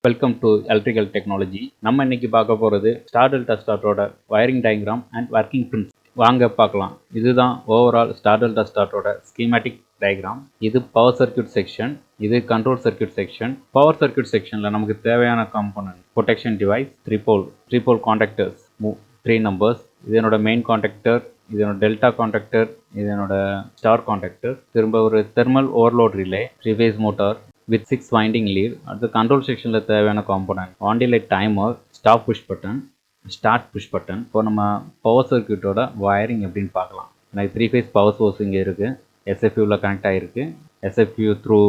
Welcome to electrical technology. நம்ம இன்னைக்கு பார்க்க போகிறது ஸ்டார் டெல்டா ஸ்டார்ட்டோட wiring diagram and working principle. வாங்க பார்க்கலாம். இதுதான் ஓவரால் ஸ்டார் டெல்டா ஸ்டார்ட்டோட ஸ்கீமேட்டிக் டயக்ராம். இது பவர் சர்க்யூட் செக்ஷன், இது control circuit section. Power circuit செக்ஷனில் நமக்கு தேவையான component protection device, three pole contactors 3 numbers. இது என்னோட மெயின் கான்டாக்டர், இது என்னோட டெல்டா கான்டாக்டர், இது என்னோட ஸ்டார் கான்டாக்டர். திரும்ப ஒரு thermal overload relay, 3 phase motor with 6 winding lead. அடுத்து கண்ட்ரோல் செக்ஷனில் தேவையான component on delay timer, stop push button, start push button. இப்போ நம்ம பவர் சர்க்யூட்டோட வயரிங் எப்படின்னு பார்க்கலாம். எனக்கு 3 phase பவர் சோர்ஸ் இங்கே இருக்குது, எஸ்எஃப்யூவில் கனெக்ட் ஆகிருக்கு. எஸ்எஃப்யூ த்ரூ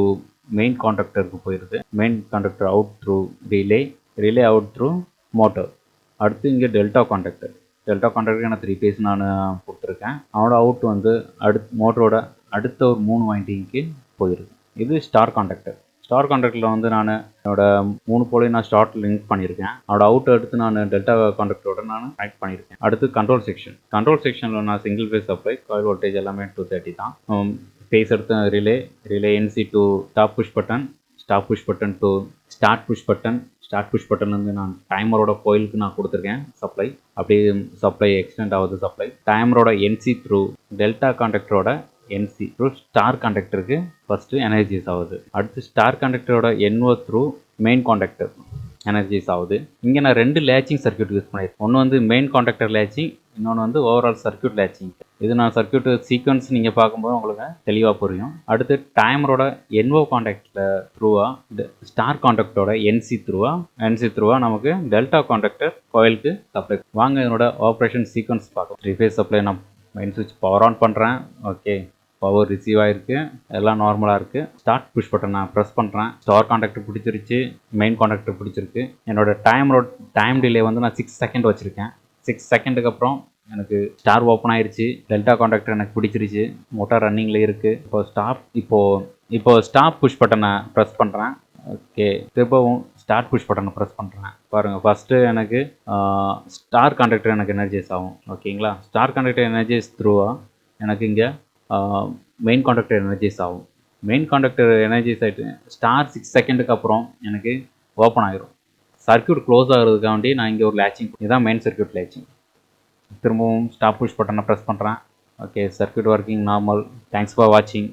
மெயின் கான்டாக்டருக்கு போயிருக்கு, main contactor out through relay out through motor. அடுத்து இங்கே டெல்டா கான்டாக்டர் எனக்கு 3 phase நான் கொடுத்துருக்கேன். அவனோட அவுட் வந்து மோட்டரோட அடுத்த ஒரு 3 வைண்டிங்க்கு போயிருக்கு. இது ஸ்டார் கான்டாக்டரில் வந்து நான் என்னோட 3 போலையும் நான் ஸ்டார்ட் லிங்க் பண்ணியிருக்கேன். அவனோட அவுட் எடுத்து நான் டெல்டா கான்டாக்டரோட நான் கனெக்ட் பண்ணியிருக்கேன். அடுத்து கண்ட்ரோல் செக்ஷனில் நான் single phase supply, coil voltage எல்லாமே 230 தான். ஃபேஸ் எடுத்து relay NC to stop push button to start push button வந்து நான் டைமரோட கோயிலுக்கு நான் கொடுத்துருக்கேன் சப்ளை. அப்படியே சப்ளை எக்ஸ்டெண்ட் ஆகுது. சப்ளை டைமரோட என்சி த்ரூ டெல்டா கான்டாக்டரோட என்சி த்ரூ ஸ்டார் கான்டாக்டருக்கு ஃபஸ்ட்டு எனர்ஜிஸ் ஆகுது. அடுத்து ஸ்டார் கான்டாக்டரோட NO through main contactor energise ஆகுது. இங்கே நான் 2 லேச்சிங் சர்க்யூட் யூஸ் பண்ணியிருக்கேன். ஒன்று வந்து மெயின் கான்டாக்டர் லேச்சிங், இன்னொன்று வந்து ஓவரால் சர்க்யூட் லேச்சிங். இது நான் சர்க்யூட் சீக்வன்ஸ் நீங்கள் பார்க்கும்போது உங்களுக்கு தெளிவாக புரியும். அடுத்து டைமரோட என்ஓ கான்டாக்டில் த்ரூவாக ஸ்டார் கான்டாக்டரோட என்சி த்ரூவாக நமக்கு டெல்டா கான்டாக்டர் கோயிலுக்கு சப்ளை. வாங்க இதனோட ஆப்ரேஷன் சீக்வன்ஸ் பார்க்கலாம். 3 phase சப்ளை நான் மெயின் சுவிட்ச் பவர் ஆன் பண்ணுறேன். ஓகே, பவர் ரிசீவ் ஆகிருக்கு, எல்லாம் நார்மலாக இருக்குது. ஸ்டார்ட் புஷ் பட்டன் நான் ப்ரெஸ் பண்ணுறேன். ஸ்டார் கான்டாக்டர் பிடிச்சிருச்சு, மெயின் கான்டாக்டர் பிடிச்சிருக்கு. என்னோட டைம் டிலே வந்து நான் 6 செகண்ட் வச்சுருக்கேன். 6 செகண்டுக்கு அப்புறம் எனக்கு ஸ்டார் ஓப்பன் ஆயிடுச்சு, டெல்டா கான்டாக்டர் எனக்கு பிடிச்சிருச்சு, மோட்டார் ரன்னிங்கில் இருக்குது. இப்போ ஸ்டாப் புஷ் பட்டனை ப்ரெஸ் பண்ணுறேன். ஓகே, திரும்பவும் ஸ்டார்ட் புஷ் பட்டனை ப்ரெஸ் பண்ணுறேன். பாருங்கள், ஃபஸ்ட்டு எனக்கு ஸ்டார் கான்டாக்டர் எனக்கு எனர்ஜைஸ் ஆகும். ஓகேங்களா, ஸ்டார் கான்டாக்டர் எனர்ஜைஸ் த்ரூவாக எனக்கு இங்கே மெயின் கான்டாக்டர் எனர்ஜைஸ் ஆகும். மெயின் கான்டாக்டர் எனர்ஜைஸ் ஆகிட்டு ஸ்டார் 6 செகண்டுக்கு அப்புறம் எனக்கு ஓப்பன் ஆகிரும். சர்க்யூட் க்ளோஸ் ஆகிறதுக்காண்டி நான் இங்கே ஒரு லேச்சிங், இதுதான் மெயின் சர்க்யூட் லேச்சிங். திரும்பவும் ஸ்டாப் புஷ் பட்டனை ப்ரெஸ் பண்ணுறேன். Okay, circuit working normal. Thanks for வாட்சிங்.